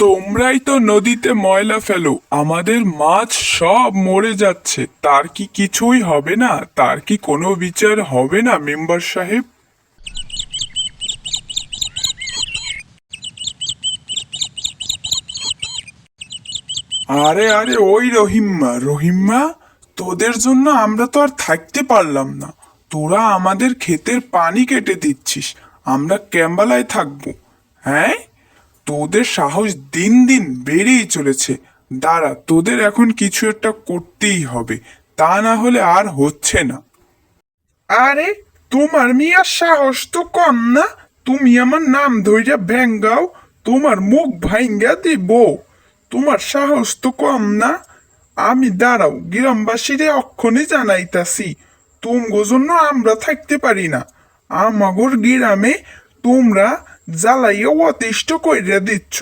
তোমরাই তো নদীতে ময়লা ফেলো, আমাদের মাছ সব মরে যাচ্ছে। তার কি কিছুই হবে না? তার কি কোনো বিচার হবে না মেম্বার সাহেব? আরে আরে, ওই রহিম্মা রহিম্মা, তোদের জন্য আমরা তো আর থাকতে পারলাম না। তোরা আমাদের ক্ষেতের পানি কেটে দিচ্ছিস, আমরা ক্যাম্বালায় থাকবো? হ্যাঁ, তোদের সাহস দিন দিন বেড়েই চলেছে। দাঁড়া, তোদের এখন কিছু একটা করতেই হবে, তা না হলে আর হচ্ছে না। আরে, তোমার মিয়ার সাহস তো কম না। তুমি আমার নাম ধইরা ভেঙ্গাও, তোমার মুখ ভাঙ্গা দিব। তোমার সাহস তো কম না। আমি দাঁড়াও, গ্রামবাসীরে অক্ষণে জানাইতাছি। তুমগো জন্য আমরা থাকতে পারি না। আমাগর গ্রামে তোমরা জ্বালাইয়া অতিষ্ঠ কইরা দিচ্ছ।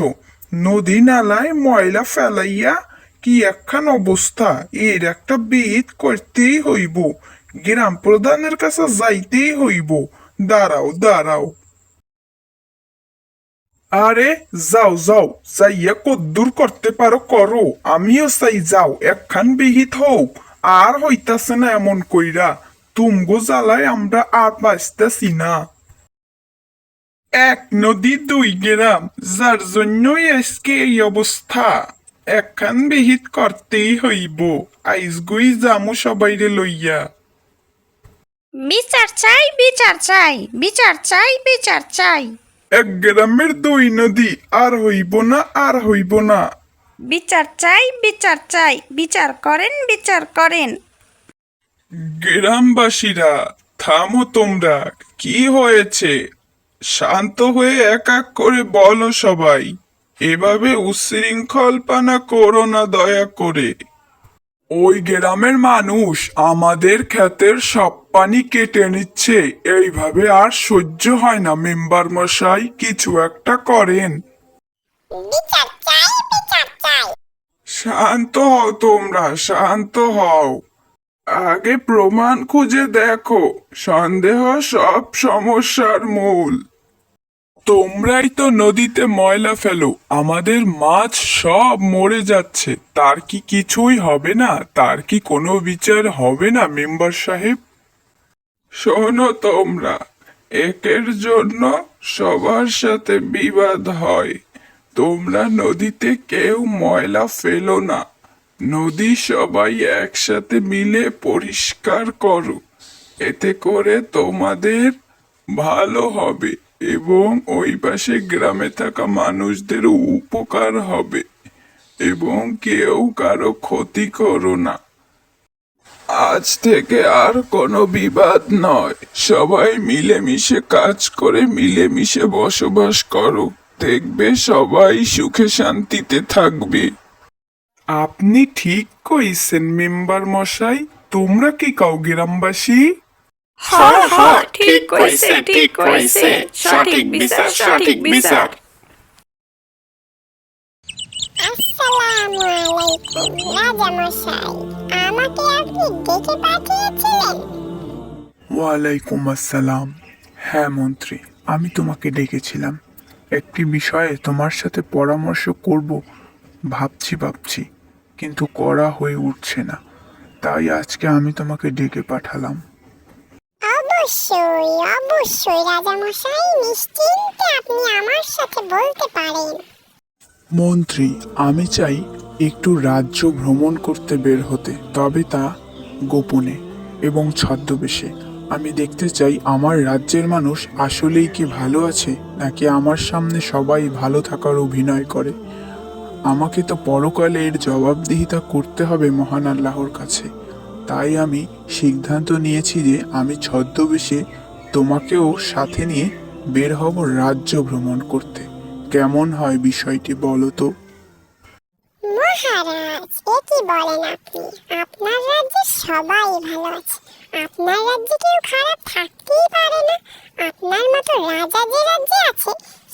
নদী নালায় ময়লা ফেলাইয়া কি একখান অবস্থা। এর একটা বিহিত করতেই হইব, গ্রাম প্রধানের কাছে যাইতেই হইব। দাঁড়াও দাঁড়াও। আরে যাও যাও, যাইয়া কদ্দুর করতে পারো করো, আমিও চাই যাও, একখান বিহিত হোক। আর হইতাছে না এমন কইরা, তুমগো জ্বালায় আমরা আর বাঁচতেছি না। এক নদী দুই গ্রাম, যার জন্যই আজকে এই অবস্থা। একখান বিহিত করতেই হইব। আইজগুই জামু সবাইরে লইয়া। বিচার চাই, বিচার চাই, বিচার চাই, বিচার চাই। এক গ্রামের দুই নদী, আর হইব না, আর হইব না। বিচার চাই, বিচার চাই, বিচার করেন, বিচার করেন। গ্রামবাসীরা, থামো তোমরা। কি হয়েছে? শান্ত হয়ে এক এক করে বলো সবাই। এভাবে উচ্ছৃঙ্খলপনা করো না দয়া করে। ওই গ্রামের মানুষ আমাদের ক্ষেতের সব পানি কেটে নিচ্ছে, এইভাবে আর সহ্য হয় না। মেম্বার মশাই, কিছু একটা করেন। বিচার চাই, বিচার চাই। শান্ত হও তোমরা, শান্ত হও। আগে প্রমাণ খুঁজে দেখো। সন্দেহ সব সমস্যার মূল। তোমরাই তো নদীতে ময়লা ফেলো, আমাদের মাছ সব মরে যাচ্ছে। তার কি কিছুই হবে না? তার কি কোনো বিচার হবে না মেম্বার সাহেব? শোনো তোমরা, একের জন্য সবার সাথে বিবাদ হয়। তোমরা নদীতে কেউ ময়লা ফেলো না। নদী সবাই একসাথে মিলে পরিষ্কার করো। এতে করে তোমাদের ভালো হবে এবং ওই পাশে গ্রামে থাকা মানুষদের উপকার হবে। এবং কেউ কারো ক্ষতি করো না। আজ থেকে আর কোনো বিবাদ নয়। সবাই মিলেমিশে কাজ করে মিলেমিশে বসবাস করো। দেখবে সবাই সুখে শান্তিতে থাকবে। আপনি ঠিক কইছেন মেম্বার মশাই। তোমরা কি কাও গ্রামবাসী? হ্যাঁ হ্যাঁ, ঠিক কইছে, ঠিক কইছে। সঠিক বিচার, সঠিক বিচার। আসসালামু আলাইকুম রাজামশাই, আমাকে আপনি ডেকে পাঠিয়েছিলেন? ওয়ালাইকুম আসসালাম। হ্যাঁ মন্ত্রী, আমি তোমাকে ডেকেছিলাম। একটি বিষয়ে তোমার সাথে পরামর্শ করব ভাবছি, কিন্তু করা হয়ে উঠছে না। তাই আজকে আমি তোমাকে ডেকে পাঠালাম। অবশ্যই অবশ্যই রাজামশাই, নিশ্চিন্তে আপনি আমার সাথে বলতে পারেন। মন্ত্রী, আমি চাই একটু রাজ্য ভ্রমণ করতে বের হতে, তবে তা গোপনে এবং ছদ্মবেশে। আমি দেখতে চাই আমার রাজ্যের মানুষ আসলেই কি ভালো আছে, নাকি আমার সামনে সবাই ভালো থাকার অভিনয় করে। আমাকে তো পরকালে এর জবাবদিহিতা করতে হবে মহান আল্লাহর কাছে। তাই আমি সিদ্ধান্ত নিয়েছি যে আমি ছদ্মবেশে তোমাকেও সাথে নিয়ে বের হব রাজ্য ভ্রমণ করতে। কেমন হয় বিষয়টি বলো তো? মহারাজ, এ কি বলেন আপনি? আপনার রাজ্যে সবাই ভালো আছে। আপনার রাজ্যে কেউ খারাপ থাকতেই পারে না। আপনার মতো রাজা যে রাজ্যে আছে,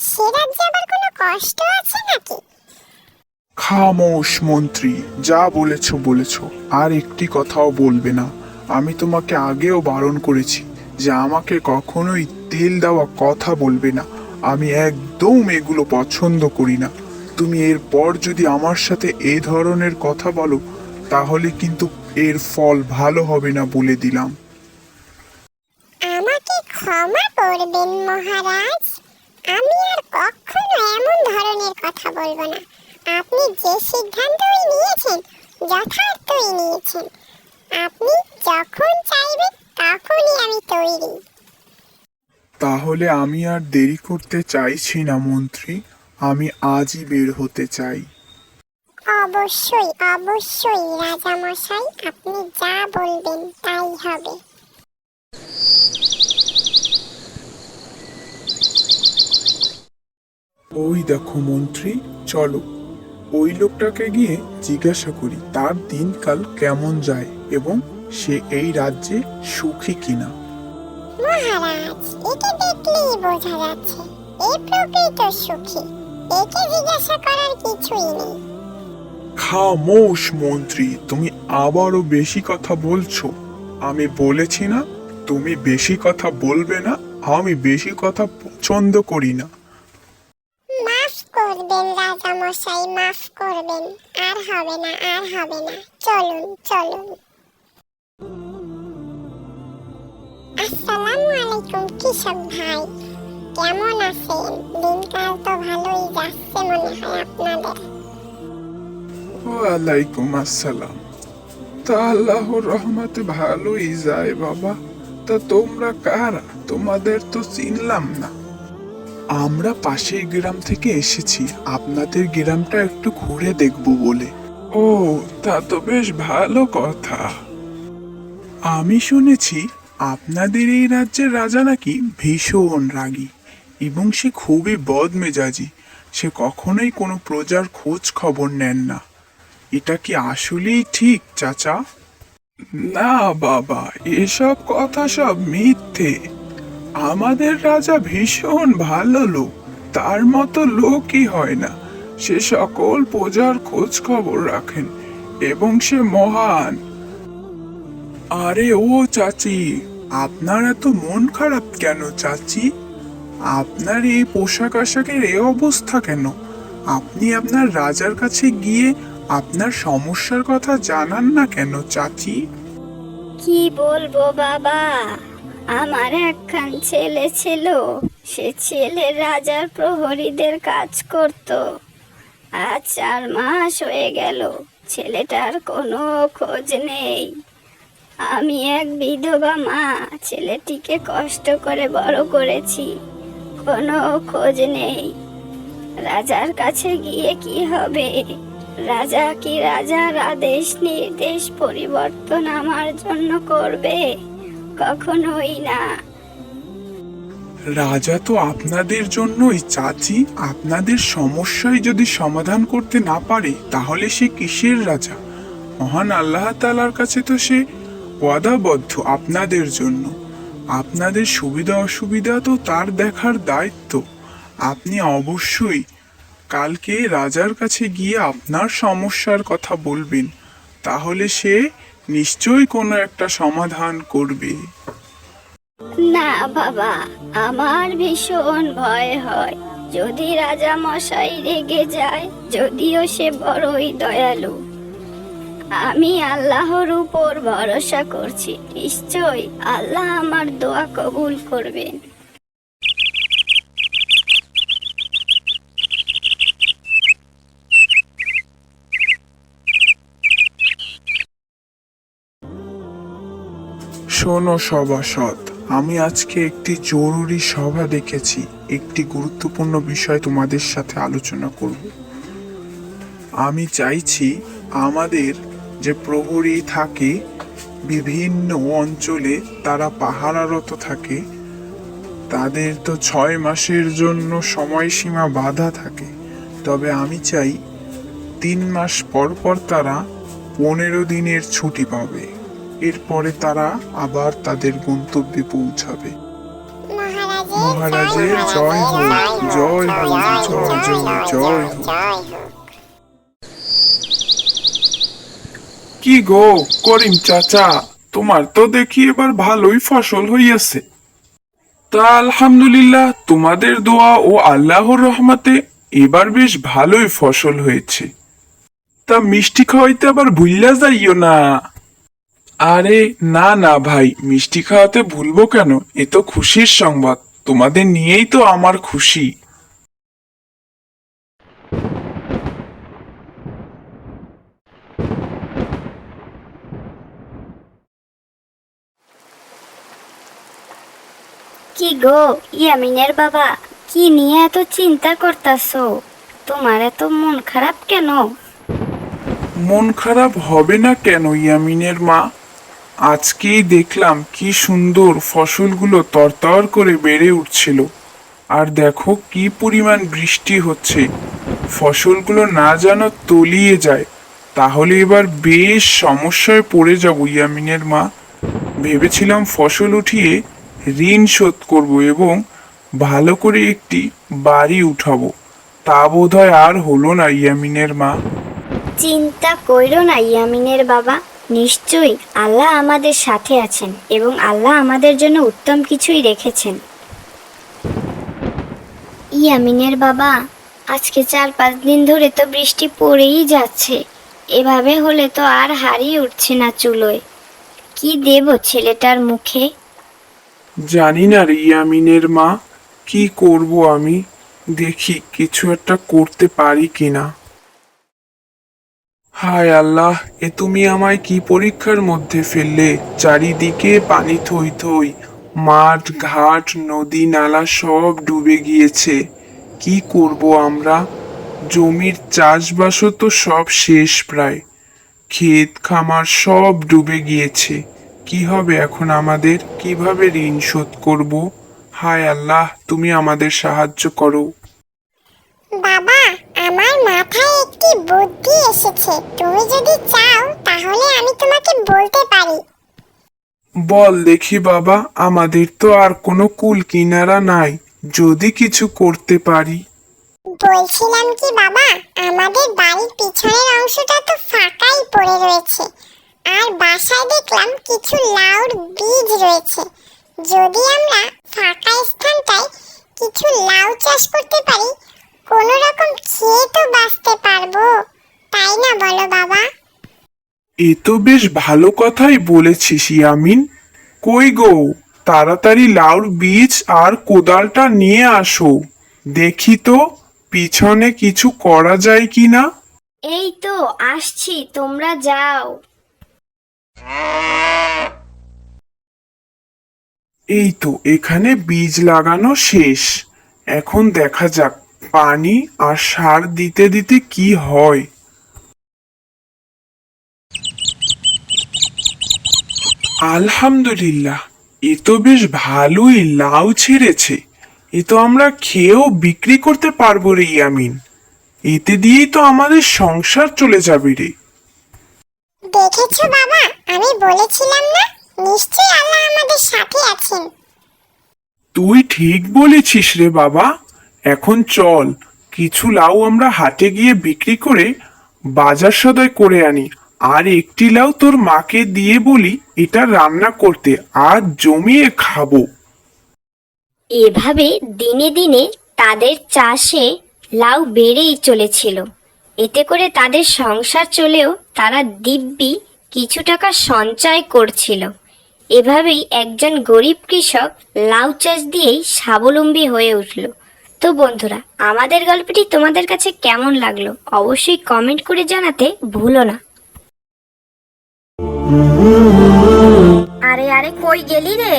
সে রাজ্যে আবার কোনো কষ্ট আছে নাকি? খামোশ মন্ত্রী, যা বলেছ, আর একটি কথাও বলবে না। আমি তোমাকে আগেও বারণ করেছি যে আমাকে কখনোই তেল দেওয়া কথা বলবে না। আমি একদম এগুলো পছন্দ করি না। তুমি এরপর যদি আমার সাথে এই ধরনের কথা বলো তাহলে কিন্তু এর ফল ভালো হবে না বলে দিলাম। আমাকে ক্ষমা করবেন মহারাজ, আমি আর কখনো এমন ধরনের কথা বলবো না। আপনি যে সিদ্ধান্তই নিয়েছেন যথার্থই নিয়েছেন। আপনি যখন চাইবেন তখনই আমি তৈরি। তাহলে আমি আর দেরি করতে চাইছি না মন্ত্রী, আমি আজই বের হতে চাই। অবশ্যই অবশ্যই রাজামশাই, আপনি যা বলবেন তাই হবে। ওই দেখো মন্ত্রী, চলো ওই লোকটাকে গিয়ে জিজ্ঞাসা করি তার দিনকাল কেমন যায় এবং সে এই রাজ্যে সুখী কিনা। মহারাজ, একে দেখলেই বোঝা যাচ্ছে এই প্রকৃত সুখী। একে জিজ্ঞাসা করার কিছুই নেই। খামোশ মন্ত্রী, তুমি আবারও বেশি কথা বলছো। আমি বলেছি না তুমি বেশি কথা বলবে না, আমি বেশি কথা পছন্দ করি না। মাফ করবেন রাজামশাই, মাফ করবেন। আর হবে না, আর হবে না। চলুন চলুন। আসসালামু আলাইকুম কৃষক ভাই, কেমন আছেন? দিনকাল তো ভালোই যাচ্ছে মনে হয় আপনাদের। ওয়ালাইকুম আসসালাম। তা আল্লাহর রহমতে ভালোই যায় বাবা। তা তোমরা কারা? তোমাদের তো চিনলাম না। আমরা পাশের গ্রাম থেকে এসেছি আপনাদের গ্রামটা একটু ঘুরে দেখব বলে। ও, তা তো বেশ ভালো কথা। আমি শুনেছি আপনাদের এই রাজ্যের রাজা নাকি ভীষণ রাগী এবং সে খুবই বদমেজাজি। সে কখনোই কোনো প্রজার খোঁজ খবর নেন না। এটা কি আসলেই ঠিক চাচা? না বাবা, এসব কথা সব মিথ্যে। আমাদের রাজা ভীষণ ভালো লোক, তার মতো লোকই হয় না। সে সকল প্রজার খোঁজ খবর রাখেন এবং সে মহান। আরে ও চাচি, আপনার এত মন খারাপ কেন চাচি? আপনার এই পোশাক আশাকের এই অবস্থা কেন? আপনি আপনার রাজার কাছে গিয়ে আপনার সমস্যার কথা জানান না কেন চাচি? কি বলবো বাবা, আমার একখান ছেলে ছিল। সে ছেলে রাজার প্রহরীদের কাজ করত। আজ 4 মাস হয়ে গেল, ছেলেটার কোনো খোঁজ নেই। আমি এক বিধবা মা, ছেলেটিকে কষ্ট করে বড় করেছি, কোনো খোঁজ নেই। রাজার কাছে গিয়ে কি হবে? রাজা কি রাজার আদেশ নির্দেশ পরিবর্তন আমার জন্য করবে? কখনোই না। রাজা তো আপনাদের জন্যই চাচি। আপনাদের সমস্যায় যদি সমাধান করতে না পারে তাহলে সে কিসের রাজা? মহান আল্লাহ তাআলার কাছে তো সে ওয়াদাবদ্ধ আপনাদের জন্য। আপনাদের সুবিধা অসুবিধা তো তার দেখার দায়িত্ব। আপনি অবশ্যই কালকে রাজার কাছে গিয়ে আপনার সমস্যার কথা বলবেন, তাহলে সে নিশ্চয়ই কোনো একটা সমাধান করবে। না বাবা, আমার ভীষণ ভয় হয়। যদি রাজা মশাই রেগে যায়, যদিও সে বড়ই দয়ালু। আমি আল্লাহর উপর ভরসা করছি, নিশ্চয় আল্লাহ আমার দোয়া কবুল করবেন। শোনো সভাসদ, আমি আজকে একটি জরুরি সভা ডেকেছি। একটি গুরুত্বপূর্ণ বিষয় তোমাদের সাথে আলোচনা করব। আমি চাইছি আমাদের যে প্রহরী থাকে বিভিন্ন অঞ্চলে, তারা পাহারারত থাকে, তাদের তো 6 মাসের জন্য সময়সীমা বাঁধা থাকে। তবে আমি চাই 3 মাস পর পর তারা 15 দিনের ছুটি পাবে। এরপরে তারা আবার তাদের গন্তব্যে পৌঁছাবে। মহারাজের জয় হোক, জয় হোক, জয় জয় জয় হোক। কি গো করিম চাচা, তোমার তো দেখি এবার ভালোই ফসল হইয়াছে। তা আলহামদুলিল্লাহ, তোমাদের দোয়া ও আল্লাহর রহমতে এবার বেশ ভালোই ফসল হয়েছে। তা মিষ্টি খাওয়াইতে আবার ভুইল্লা যাইও না। আরে না না ভাই, মিষ্টি খাওয়াতে ভুলবো কেন? এ তো খুশির সংবাদ, তোমাদের নিয়েই তো আমার খুশি। কি গো ইয়ামিনের বাবা, কি নিয়ে এত চিন্তা করতাছো? তোমার এত মন খারাপ কেন? মন খারাপ হবে না কেন ইয়ামিনের মা? আজকেই দেখলাম কি সুন্দর ফসলগুলো তরতর করে বেড়ে উঠছিল। আর দেখো কি পরিমাণ বৃষ্টি হচ্ছে, ফসলগুলো না যেন তলিয়ে যায়। তাহলে এবার বেশ সমস্যায় পড়ে যাব ইয়ামিনের মা। ভেবেছিলাম ফসল উঠিয়ে ঋণ শোধ করব এবং ভালো করে একটি বাড়ি উঠাবো। তা বোধহয় আর হলো না ইয়ামিনের মা। চিন্তা কইরো না ইয়ামিনের বাবা, নিশ্চয়ই আল্লাহ আমাদের সাথে আছেন এবং আল্লাহ আমাদের জন্য উত্তম কিছুই রেখেছেন। ইয়ামিনের বাবা, আজকে 4-5 দিন ধরে তো বৃষ্টি পড়েই যাচ্ছে। এভাবে হলে তো আর হাড়ি উঠছে না চুলোয়। কি দেব ছেলেটার মুখে? জানি না রে ইয়ামিনের মা, কি করব আমি। দেখি কিছু একটা করতে পারি কিনা। হায় আল্লাহ, এ তুমি আমায় কি পরীক্ষার মধ্যে ফেললে? চারিদিকে পানি থই থই, মাঠ ঘাট নদী নালা সব ডুবে গিয়েছে। কি করব আমরা? জমির চাষবাসও তো সব শেষ প্রায়। ক্ষেত খামার সব ডুবে গিয়েছে। কি হবে এখন আমাদের? কিভাবে ঋণ শোধ করব? হায় আল্লাহ, তুমি আমাদের সাহায্য করো। বাবা, আমার মাথায় একটি বুদ্ধি এসেছে। তুমি যদি চাও তাহলে আমি তোমাকে বলতে পারি। বল দেখি বাবা, আমাদের তো আর কোনো কুল কিনারা নাই, যদি কিছু করতে পারি। বলছিলাম কি বাবা, আমাদের বাড়ির পিছনের অংশটা তো ফাঁকাই পড়ে রয়েছে, আর বাসায় দেখলাম কিছু লাউর বীজ রয়েছে। যদি আমরা ফাঁকা স্থানটায় কিছু লাউ চাষ করতে পারি, কোনো রকম খেয়ে তো বাঁচতে পারবো, তাই না বলো বাবা? এ তো বেশ ভালো কথাই বলেছিস ইয়ামিন। কই গো, তাড়াতাড়ি লাউর বীজ আর কোদালটা নিয়ে আসো। দেখি তো পিছনে কিছু করা যায় কিনা। এই তো আসছি, তোমরা যাও। এই তো এখানে বীজ লাগানো শেষ। এখন দেখা যাক পানি আর সার দিতে দিতে কি হয়। আলহামদুলিল্লাহ, এ তো বেশ ভালোই লাউ ছেড়েছে। এ তো আমরা খেয়েও বিক্রি করতে পারবো রে ইয়ামিন। এতে দিয়েই তো আমাদের সংসার চলে যাবে রে। দেখেছো বাবা, আমি বলেছিলাম না, নিশ্চয়ই আল্লাহ আমাদের সাথে আছেন। তুই ঠিক বলেছিস রে বাবা। এখন চল, কিছু লাউ আমরা হাটে গিয়ে বিক্রি করে বাজার সদাই করে আনি। আর একটি লাউ তোর মাকে দিয়ে বলি এটা রান্না করতে, আর জমিয়ে খাবো। এভাবে দিনে দিনে তাদের চাষে লাউ বেড়েই চলেছিল। এতে করে তাদের সংসার চলেও তারা দিব্যি কিছু টাকা সঞ্চয় করছিল। এভাবেই একজন গরিব কৃষক লাউ চাষ দিয়েই স্বাবলম্বী হয়ে উঠল। তো বন্ধুরা, আমাদের গল্পটি তোমাদের কাছে কেমন লাগলো অবশ্যই কমেন্ট করে জানাতে ভুলো না। আরে আরে, কই গেলি রে?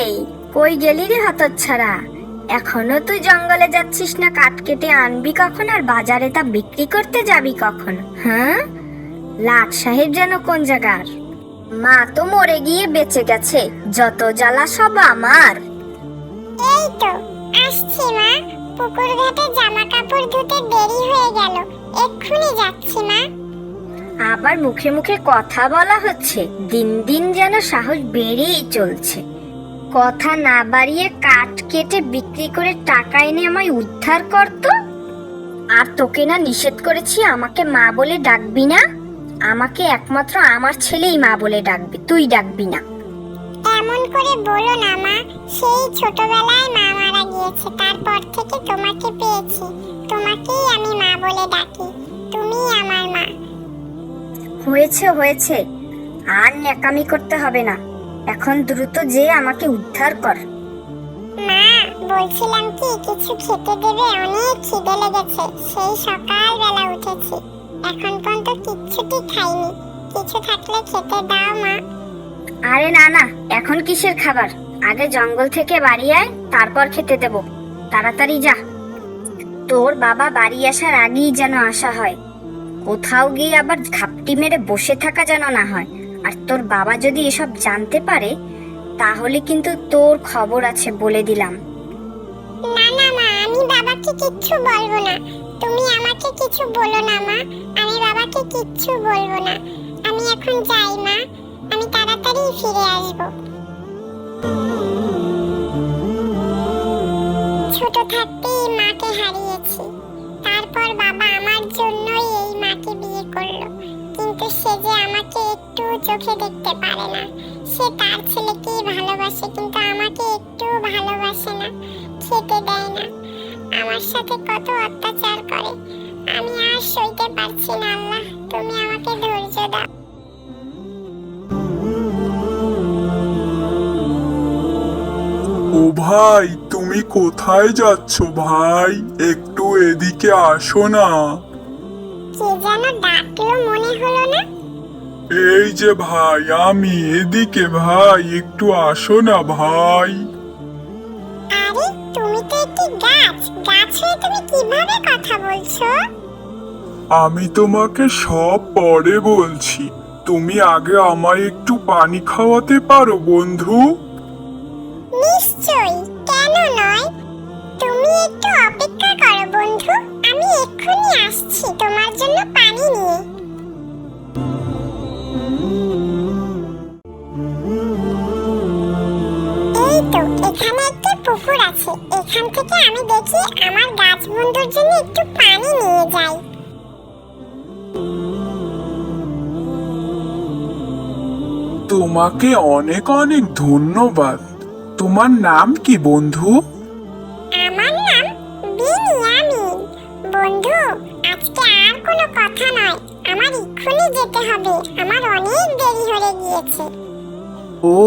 কই গেলি রে হতচ্ছাড়া? এখনো তুই জঙ্গলে যাচ্ছিস না? কাঠ কেটে আনবি কখন আর বাজারে তা বিক্রি করতে যাবি কখন? হ্যাঁ, লাট সাহেব যেন কোন জায়গার? মা তো মরে গিয়ে বেঁচে গেছে, যত জ্বালা সব আমার। এই তো আসছি মা, পুকুর ঘাটে জামা কাপড় ধুতে দেরি হয়ে গেল, এক্ষুনি যাচ্ছি মা। আবার মুখে মুখে কথা বলা হচ্ছে, দিন দিন যেন সাহস বেড়েই চলছে। কথা না বাড়িয়ে কাঠ কেটে বিক্রি করে টাকা এনে আমায় উদ্ধার করতো। আর তোকে না নিষেধ করেছি আমাকে মা বলে ডাকবি না? আমাকে একমাত্র আমার ছেলেই মা বলে ডাকবে, তুই ডাকবি না। এমন করে বলো না মা, সেই ছোটবেলায় মা মারা গিয়েছে, তারপর থেকে তোমাকে পেয়েছি। তোমাকেই আমি মা বলে ডাকি, তুমি আমার মা। হয়েছে হয়েছে, আর ন্যাকামি করতে হবে না। এখন দ্রুত যে আমাকে উদ্ধার কর। মা, বলছিলাম কি কিছু খেতে দেবে? অনেক খিদে লেগেছে, সেই সকালবেলা উঠেছি, এখন পর্যন্ত কিচ্ছুটি খাইনি। কিছু থাকলে খেতে দাও মা। আরে না না, এখন কিসের খাবার? আগে জঙ্গল থেকে বাড়ি আয়, তারপর খেতে দেব। তাড়াতাড়ি যা। তোর বাবা বাড়ি আসার আগেই যেন আসা হয়, কোথাও গিয়ে আবার ঘাপটি মেরে বসে থাকা যেন না হয়। আর তোর বাবা যদি এসব জানতে পারে তাহলে কিন্তু তোর খবর আছে, বলে দিলাম। না না মা, আমি বাবাকে কিচ্ছু বলবো না। তুমি আমাকে কিছু বলো না মা, আমি বাবাকে কিচ্ছু বলবো না। আমি এখন যাই মা, আমি তাড়াতাড়ি ফিরে আসবো। ছোট থাকতেই মাকে হারিয়েছি, তারপর বাবা আমার জন্যই এই মাকে বিয়ে করলো। কিন্তু সে যে আমাকে একটু চোখে দেখতে পারে না। সে তার ছেলেকেই ভালোবাসে, কিন্তু আমাকে একটু ভালোবাসে না, খেতে দেয় না, আমার সাথে কত অত্যাচার করে। আমি আর সইতে পারছি না। আল্লাহ, তুমি আমাকে ধৈর্য দাও। ও ভাই, তুমি কোথায় যাচ্ছ ভাই? একটু এদিকে আসো না। কে যেন ডাকলো, মনে হলো না? এই যে ভাই, আমি এদিকে ভাই, একটু আসো না ভাই। আরে তুমি তো একটি গাছ, গাছ হয়ে তুমি কিভাবে কথা বলছো? আমি তোমাকে সব পরে বলছি, তুমি আগে আমায় একটু পানি খাওয়াতে পারো বন্ধু? নিশ্চয়ই, কেন নয়। তুমি একটু অপেক্ষা করো বন্ধু, আমি এক্ষুনি আসছি তোমার জন্য পানি নিয়ে। এই তো, এখানে একটি পুকুর আছে, এখান থেকে আমি দেখি আমার গাছ বন্ধুর জন্য একটু পানি নিয়ে যাই। তোমাকে অনেক অনেক ধন্যবাদ। তোমার নাম কি বন্ধু? আমার নাম বিনিয়ামিন। বন্ধু, আজকে আর কোনো কথা নয়, আমার এক্ষুনি যেতে হবে, আমার অনেক দেরি হয়ে গিয়েছে। ও,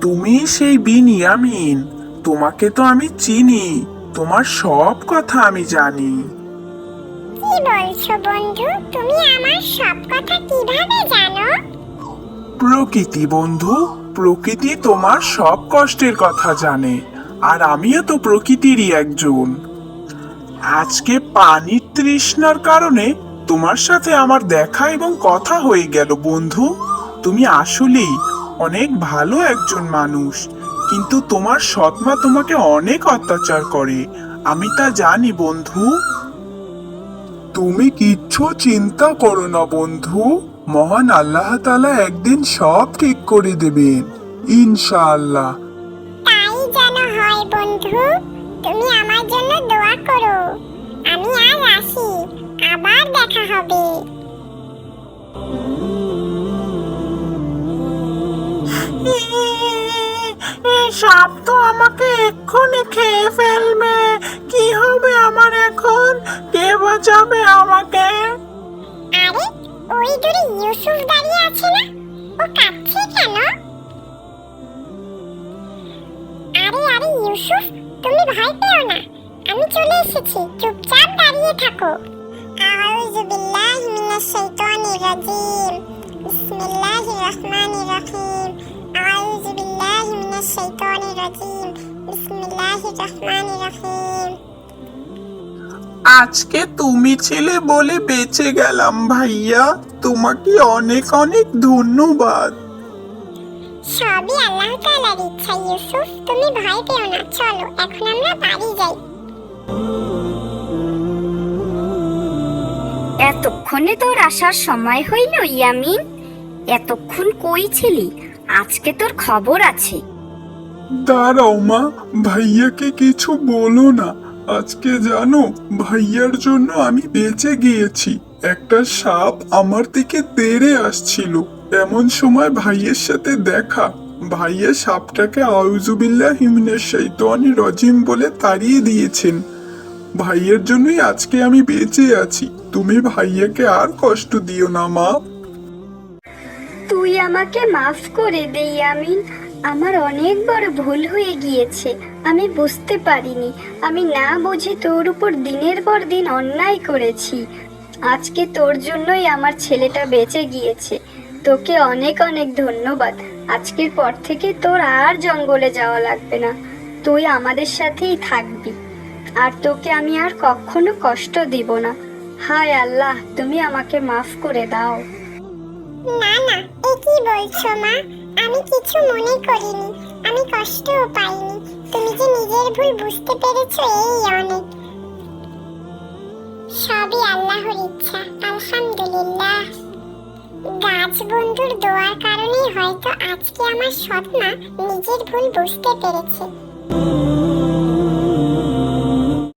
তুমি সেই বিনিয়ামিন। তোমাকে তো আমি চিনি, তোমার সব কথা আমি জানি। কি বলছো বন্ধু? তুমি আমার সব কথা কিভাবে জানো? প্রকৃতি বন্ধু, প্রকৃতি তোমার সব কষ্টের কথা জানে, আর আমিও তো প্রকৃতিরই একজন। আজকে পানির তৃষ্ণার কারণে তোমার সাথে আমার দেখা এবং কথা হয়ে গেল বন্ধু। তুমি আসলেই অনেক ভালো একজন মানুষ, কিন্তু তোমার সৎমা তোমাকে অনেক অত্যাচার করে, আমি তা জানি বন্ধু। তুমি কিচ্ছু চিন্তা করো না বন্ধু, মহান আল্লাহ তাআলা একদিন সব ঠিক করে দেবেন ইনশাআল্লাহ। তাই যেন হয় বন্ধু, তুমি আমার জন্য দোয়া করো। আমি আজ আসি, আবার দেখা হবে। সাপ তো আমাকে এক্ষুনি খেয়ে ফেলবে, কি হবে আমার এখন? কে বাঁচাবে আমাকে? আরে, ওই দূরে ইউসুফ দাঁড়িয়ে আছে না? ও কাঁদছে কেন? আরে আরে ইউসুফ, তুমি ভয় পেও না, আমি চলে এসেছি, চুপচাপ দাঁড়িয়ে থাকো। আউযু বিল্লাহি মিনাশ শাইতানির রাজিম, বিসমিল্লাহির রহমানির রহিম। আউযু বিল্লাহি মিনাশ শাইতানির রাজিম, বিসমিল্লাহির রহমানির রহিম। আজকে তুমি ছিলে বলে বেঁচে গেলাম ভাইয়া, তোমাকে অনেক অনেক ধন্যবাদ। সবই আল্লাহ তাআলার ইচ্ছা ইউসুফ, তুমি ভয় পেও না, চলো এখন আমরা বাড়ি যাই। এতক্ষণে তোর আসার সময় হইল ইয়ামিন? এতক্ষণ কই ছিলি? আজকে তোর খবর আছে। দাঁড়াও মা, ভাইয়াকে কিছু বলো না। আজকে জানো, ভাইয়ার জন্য আমি বেঁচে গিয়েছি। একটা সাপ আমার দিকে তেড়ে আসছিল, এমন সময় ভাইয়ের সাথে দেখা। ভাইয়া সাপটাকে আউযুবিল্লাহি মিনাশ শাইতানির রাজিম বলে তাড়িয়ে দিয়েছেন। ভাইয়ের জন্যই আজকে আমি বেঁচে আছি। তুমি ভাইয়াকে আর কষ্ট দিও না মা। তুই আমাকে মাফ করে দে ইয়ামিন। আমার অনেক বড় ভুল হয়ে গিয়েছে। আমি বুঝতে পারিনি, আমি না বুঝে তোর উপর দিনের পর দিন অন্যায় করেছি। আজকে তোর জন্যই আমার ছেলেটা বেঁচে গিয়েছে। তোকে অনেক অনেক ধন্যবাদ। আজকের পর থেকে তোর আর জঙ্গলে যাওয়া লাগবে না, তুই আমাদের সাথেই থাকবি। আর তোকে আমি আর কখনো কষ্ট দিব না। হায় আল্লাহ, তুমি আমাকে মাফ করে দাও। না না, এ কি বলছো মা? আমি কিছু মনে করিনি, আমি কষ্টও পাইনি। তুমি যে নিজের ভুল বুঝতে পেরেছো, এই অনেক। সবই আল্লাহর ইচ্ছা, আলহামদুলিল্লাহ। গাছ বন্ধুর দোয়ার কারণেই হয়তো আজকে আমার সৎমা নিজের ভুল বুঝতে পেরেছে।